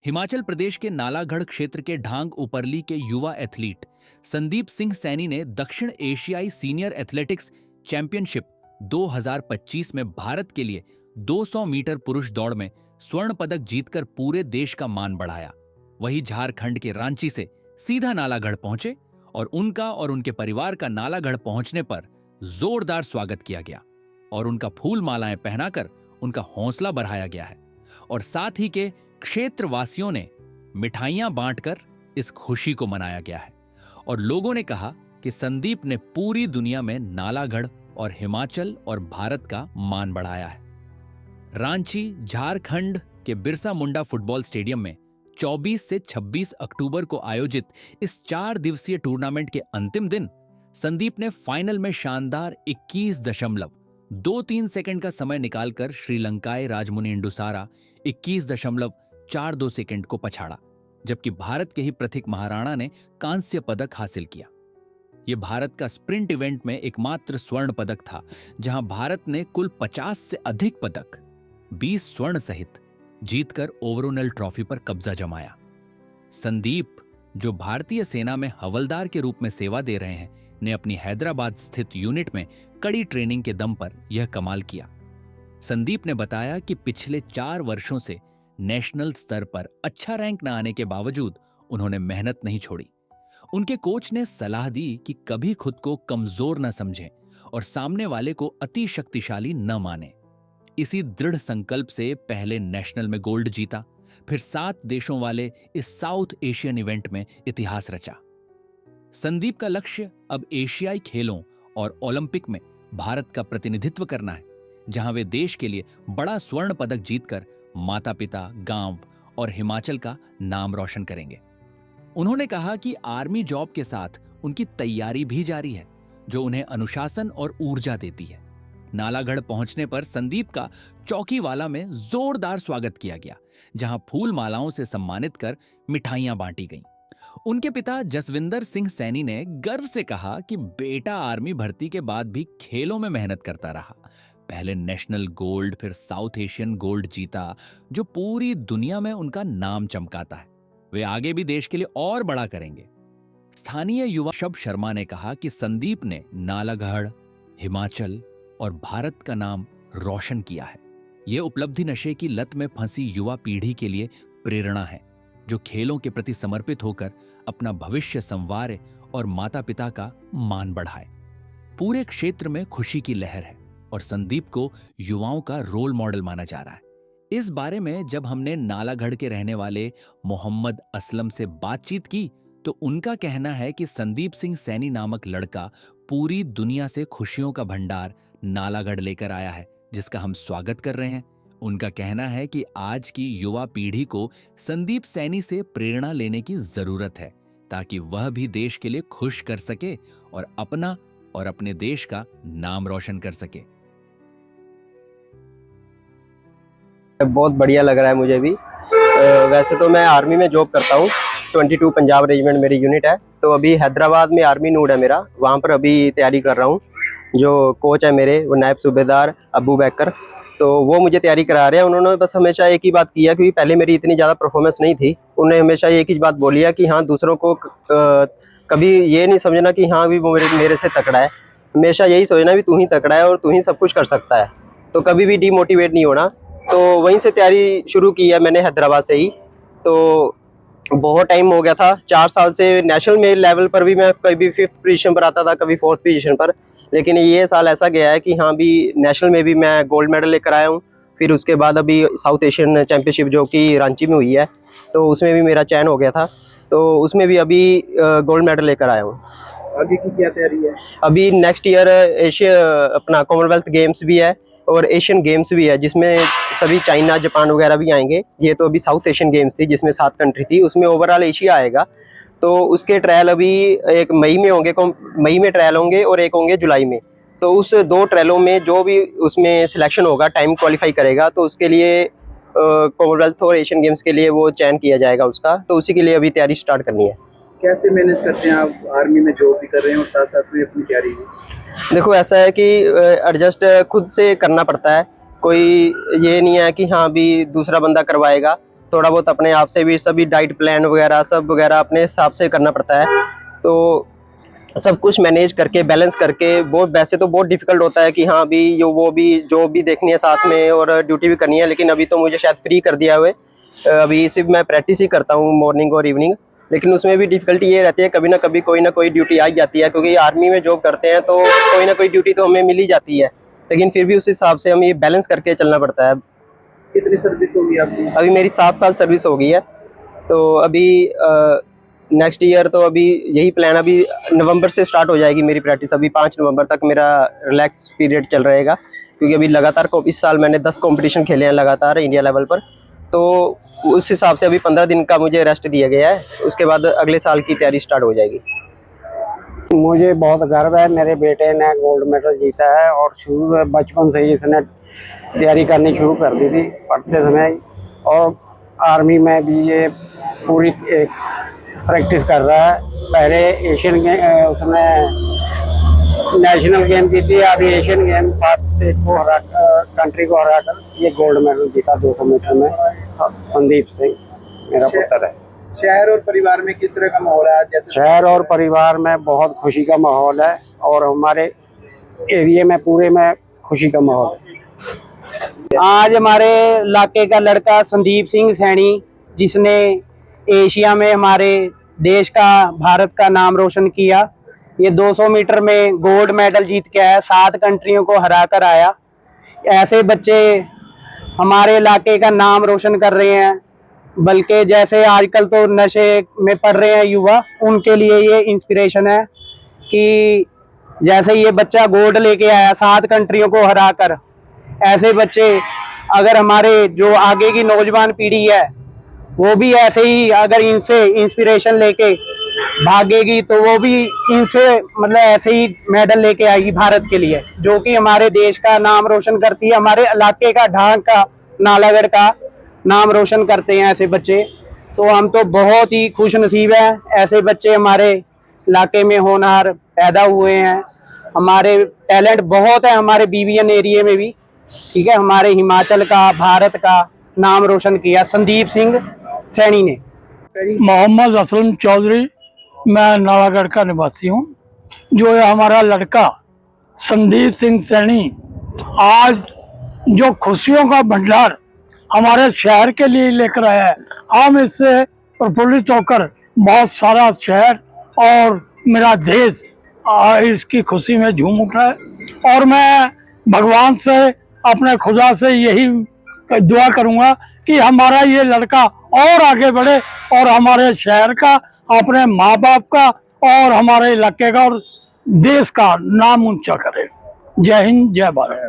हिमाचल प्रदेश के नालागढ़ क्षेत्र के ढांग उपरली के युवा एथलीट संदीप सिंह सैनी ने दक्षिण एशियाई सीनियर एथलेटिक्स चैंपियनशिप 2025 में भारत के लिए 200 मीटर पुरुष दौड़ में स्वर्ण पदक जीतकर पूरे देश का मान बढ़ाया। वही झारखंड के रांची से सीधा नालागढ़ पहुंचे और उनका और उनके परिवार का नालागढ़ पहुंचने पर जोरदार स्वागत किया गया और उनका फूल मालाएं पहनाकर उनका हौसला बढ़ाया गया है और साथ ही के क्षेत्रवासियों ने मिठाइयां बांटकर इस खुशी को मनाया गया है और लोगों ने कहा कि संदीप ने पूरी दुनिया में नालागढ़ और हिमाचल और भारत का मान बढ़ाया है। रांची झारखंड के बिरसा मुंडा फुटबॉल स्टेडियम में 24 से 26 अक्टूबर को आयोजित इस 4 दिवसीय टूर्नामेंट के अंतिम दिन संदीप ने फाइनल में शानदार 21.23 सेकंड का समय निकालकर श्रीलंकाई राजमुनि इंडुसारा 21.42 सेकंड को पछाड़ा, जबकि भारत के ही प्रतीक महाराणा ने कांस्य पदक हासिल किया। यह भारत का स्प्रिंट इवेंट में एकमात्र स्वर्ण पदक था, जहां भारत ने कुल 50 से अधिक पदक 20 स्वर्ण सहित जीतकर ओवरऑल ट्रॉफी पर कब्जा जमाया। संदीप, जो भारतीय सेना में हवलदार के रूप में सेवा दे रहे हैं, ने अपनी हैदराबाद स्थित यूनिट में कड़ी ट्रेनिंग के दम पर यह कमाल किया। संदीप ने बताया कि पिछले 4 वर्षों से नेशनल स्तर पर अच्छा रैंक न आने के बावजूद उन्होंने मेहनत नहीं छोड़ी। उनके कोच ने सलाह दी कि कभी खुद को कमजोर न समझें और सामने वाले को अति शक्तिशाली न माने। इसी दृढ़ संकल्प से पहले नेशनल में गोल्ड जीता, फिर 7 देशों वाले इस साउथ एशियन इवेंट में इतिहास रचा। संदीप का लक्ष्य अब एशियाई खेलों और ओलंपिक में भारत का प्रतिनिधित्व करना है, जहां वे देश के लिए बड़ा स्वर्ण पदक जीतकर माता पिता, गांव और हिमाचल का नाम रोशन करेंगे। उन्होंने कहा कि आर्मी जॉब के साथ उनकी तैयारी भी जारी है, जो उन्हें अनुशासन और ऊर्जा देती है। नालागढ़ पहुंचने पर संदीप का चौकीवाला में जोरदार स्वागत किया गया, जहां फूल मालाओं से सम्मानित कर मिठाइयां बांटी गईं। उनके पिता जसविंदर सिंह सैनी ने गर्व से कहा कि बेटा आर्मी भर्ती के बाद भी खेलों में मेहनत करता रहा। पहले नेशनल गोल्ड, फिर साउथ एशियन गोल्ड जीता, जो पूरी दुनिया में उनका नाम चमकाता है। वे आगे भी देश के लिए और बड़ा करेंगे। स्थानीय युवा शब शर्मा ने कहा कि संदीप ने नालागढ़, हिमाचल और भारत का नाम रोशन किया है। यह उपलब्धि नशे की लत में फंसी युवा पीढ़ी के लिए प्रेरणा है, जो खेलों के प्रति समर्पित होकर अपना भविष्य संवारे और माता पिता का मान बढ़ाए। पूरे क्षेत्र में खुशी की लहर है और संदीप को युवाओं का रोल मॉडल माना जा रहा है। इस बारे में जब हमने नालागढ़ के रहने वाले मोहम्मद असलम से बातचीत की, तो उनका कहना है कि संदीप सिंह सैनी नामक लड़का पूरी दुनिया से खुशियों का भंडार नालागढ़ लेकर आया है, जिसका हम स्वागत कर रहे हैं। उनका कहना है कि आज की युवा पीढ़ी को संदीप सैनी से प्रेरणा लेने की जरूरत है, ताकि वह भी देश के लिए खुश कर सके और अपना और अपने देश का नाम रोशन कर सके। बहुत बढ़िया लग रहा है मुझे भी। वैसे तो मैं आर्मी में जॉब करता हूँ, 22 पंजाब रेजिमेंट मेरी यूनिट है। तो अभी हैदराबाद में आर्मी नूड है मेरा, वहाँ पर अभी तैयारी कर रहा हूँ। जो कोच है मेरे, वो नायब सूबेदार अबू बैकर, तो वो मुझे तैयारी करा रहे हैं। उन्होंने बस हमेशा एक ही बात किया, क्योंकि पहले मेरी इतनी ज़्यादा परफॉर्मेंस नहीं थी। उन्होंने हमेशा एक ही बात बोली है कि हाँ, दूसरों को कभी ये नहीं समझना कि हाँ भी वो मेरे से तकड़ा है। हमेशा यही सोचना भी तू ही तकड़ा है और तू ही सब कुछ कर सकता है, तो कभी भी डीमोटिवेट नहीं होना। तो वहीं से तैयारी शुरू की है मैंने, हैदराबाद से ही। तो बहुत टाइम हो गया था, 4 साल से नेशनल में लेवल पर भी मैं कभी 5th पोजीशन पर आता था, कभी 4th पोजीशन पर। लेकिन ये साल ऐसा गया है कि हाँ भी नेशनल में भी मैं गोल्ड मेडल लेकर आया हूँ। फिर उसके बाद अभी साउथ एशियन चैम्पियनशिप जो कि रांची में हुई है, तो उसमें भी मेरा चयन हो गया था, तो उसमें भी अभी गोल्ड मेडल लेकर आया हूँ। आगे की क्या तैयारी है? अभी नेक्स्ट ईयर एशिया अपना कॉमनवेल्थ गेम्स भी है और एशियन गेम्स भी है, जिसमें सभी चाइना, जापान वगैरह भी आएंगे। ये तो अभी साउथ एशियन गेम्स थी, जिसमें 7 कंट्री थी, उसमें ओवरऑल एशिया आएगा। तो उसके ट्रायल अभी एक मई में होंगे, मई में ट्रायल होंगे और एक होंगे जुलाई में। तो उस 2 ट्रायलों में जो भी उसमें सिलेक्शन होगा, टाइम क्वालिफाई करेगा, तो उसके लिए कॉमनवेल्थ और एशियन गेम्स के लिए वो चयन किया जाएगा उसका। तो उसी के लिए अभी तैयारी स्टार्ट करनी है। कैसे मैनेज करते हैं आप? आर्मी में जॉब भी कर रहे हैं और साथ साथ में अपनी तैयारी भी। देखो, ऐसा है कि एडजस्ट खुद से करना पड़ता है। कोई ये नहीं है कि हाँ भी दूसरा बंदा करवाएगा। थोड़ा बहुत अपने आप से भी सभी डाइट प्लान वगैरह सब वगैरह अपने हिसाब से करना पड़ता है। तो सब कुछ मैनेज करके बैलेंस करके बहुत, वैसे तो बहुत डिफिकल्ट होता है कि हाँ अभी जो वो भी जॉब भी देखनी है साथ में और ड्यूटी भी करनी है, लेकिन अभी तो मुझे शायद फ्री कर दिया हुआ है। अभी सिर्फ मैं प्रैक्टिस ही करता हूँ मॉर्निंग और इवनिंग, लेकिन उसमें भी डिफिकल्टी ये रहती है कभी ना कभी कोई ना कोई ड्यूटी आ ही जाती है, क्योंकि आर्मी में जॉब करते हैं तो कोई ना कोई ड्यूटी तो हमें मिल ही जाती है, लेकिन फिर भी उस हिसाब से हमें ये बैलेंस करके चलना पड़ता है। कितनी सर्विस होगी आपकी? अभी मेरी 7 साल सर्विस हो गई है। तो अभी नेक्स्ट ईयर तो अभी यही प्लान, अभी नवंबर से स्टार्ट हो जाएगी मेरी प्रैक्टिस। अभी 5 नवंबर तक मेरा रिलैक्स पीरियड चल रहेगा, क्योंकि अभी लगातार इस साल मैंने 10 कंपटीशन खेले हैं लगातार इंडिया लेवल पर। तो उस हिसाब से अभी 15 दिन का मुझे रेस्ट दिया गया है, उसके बाद अगले साल की तैयारी स्टार्ट हो जाएगी। मुझे बहुत गर्व है, मेरे बेटे ने गोल्ड मेडल जीता है और शुरू में बचपन से ही इसने तैयारी करनी शुरू कर दी थी पढ़ते समय, और आर्मी में भी ये पूरी प्रैक्टिस कर रहा है। पहले एशियन गेम उसने नेशनल गेम की थी, अभी एशियन गेम 7 स्टेट को कंट्री को हराकर ये गोल्ड मेडल जीता 200 मीटर में। संदीप सिंह मेरा पुत्र है। शहर और परिवार में किस तरह का माहौल है आज? जैसे शहर और परिवार में बहुत खुशी का माहौल है और हमारे एरिया में पूरे में खुशी का माहौल है। आज हमारे इलाके का लड़का संदीप सिंह सैनी, जिसने एशिया में हमारे देश का, भारत का नाम रोशन किया, ये 200 मीटर में गोल्ड मेडल जीत के आया, 7 कंट्रियों को हरा कर आया। ऐसे बच्चे हमारे इलाके का नाम रोशन कर रहे हैं, बल्कि जैसे आजकल तो नशे में पड़ रहे हैं युवा, उनके लिए ये इंस्पिरेशन है कि जैसे ये बच्चा गोल्ड लेके आया 7 कंट्रियों को हराकर, ऐसे बच्चे अगर हमारे जो आगे की नौजवान पीढ़ी है वो भी ऐसे ही अगर इनसे इंस्पिरेशन लेके भागेगी तो वो भी इनसे मतलब ऐसे ही मेडल लेके आएगी भारत के लिए, जो कि हमारे देश का नाम रोशन करती है, हमारे इलाके का, ढांग का, नालागढ़ का नाम रोशन करते हैं ऐसे बच्चे। तो हम तो बहुत ही खुश नसीब हैं, ऐसे बच्चे हमारे इलाके में होनहार पैदा हुए हैं। हमारे टैलेंट बहुत है हमारे बीबीएन एरिया में भी, ठीक है। हमारे हिमाचल का, भारत का नाम रोशन किया संदीप सिंह सैनी ने। मोहम्मद असलम चौधरी, मैं नालागढ़ का निवासी हूँ। जो है हमारा लड़का संदीप सिंह सैनी आज जो खुशियों का भंडार हमारे शहर के लिए लेकर आया है, हम इससे प्रफुल्लित होकर बहुत सारा शहर और मेरा देश इसकी खुशी में झूम उठा है। और मैं भगवान से, अपने खुदा से यही दुआ करूंगा कि हमारा ये लड़का और आगे बढ़े और हमारे शहर का, अपने माँ बाप का और हमारे इलाके का और देश का नाम ऊंचा करे। जय हिंद, जय भारत।